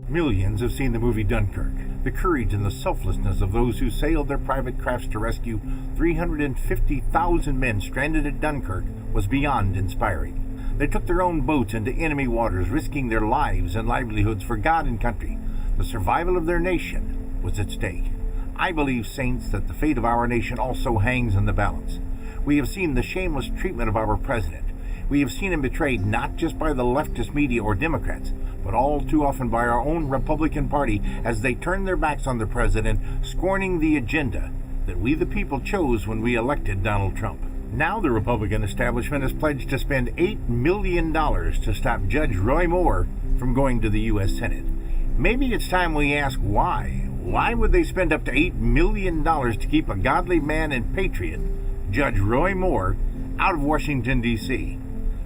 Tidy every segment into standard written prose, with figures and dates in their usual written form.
Millions have seen the movie Dunkirk. The courage and the selflessness of those who sailed their private crafts to rescue 350,000 men stranded at Dunkirk was beyond inspiring. They took their own boats into enemy waters, risking their lives and livelihoods for God and country. The survival of their nation was at stake. I believe, saints, that the fate of our nation also hangs in the balance. We have seen the shameless treatment of our president. We have seen him betrayed not just by the leftist media or Democrats, but all too often by our own Republican Party as they turn their backs on the president, scorning the agenda that we the people chose when we elected Donald Trump. Now the Republican establishment has pledged to spend $8 million to stop Judge Roy Moore from going to the U.S. Senate. Maybe it's time we ask why. Why would they spend up to $8 million to keep a godly man and patriot, Judge Roy Moore, out of Washington, D.C.?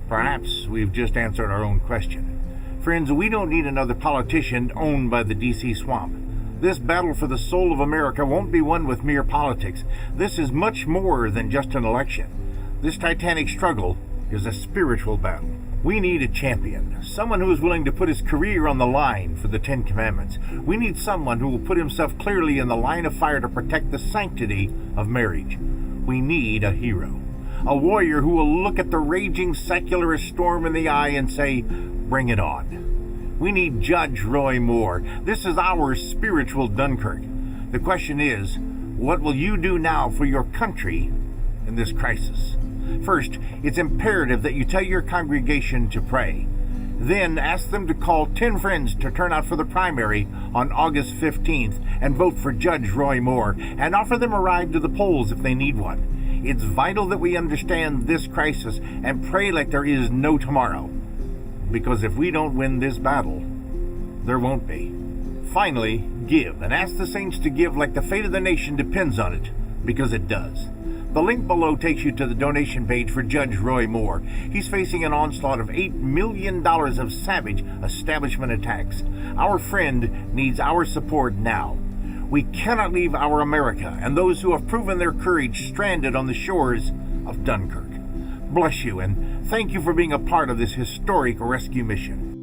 Perhaps we've just answered our own question. Friends, we don't need another politician owned by the D.C. swamp. This battle for the soul of America won't be won with mere politics. This is much more than just an election. This titanic struggle is a spiritual battle. We need a champion, someone who is willing to put his career on the line for the Ten Commandments. We need someone who will put himself clearly in the line of fire to protect the sanctity of marriage. We need a hero, a warrior who will look at the raging secularist storm in the eye and say, "Bring it on." We need Judge Roy Moore. This is our spiritual Dunkirk. The question is, what will you do now for your country in this crisis? First, it's imperative that you tell your congregation to pray. Then ask them to call 10 friends to turn out for the primary on August 15th and vote for Judge Roy Moore, and offer them a ride to the polls if they need one. It's vital that we understand this crisis and pray like there is no tomorrow. Because if we don't win this battle, there won't be. Finally, give, and ask the saints to give like the fate of the nation depends on it, because it does. The link below takes you to the donation page for Judge Roy Moore. He's facing an onslaught of $8 million of savage establishment attacks. Our friend needs our support now. We cannot leave our America and those who have proven their courage stranded on the shores of Dunkirk. Bless you, and thank you for being a part of this historic rescue mission.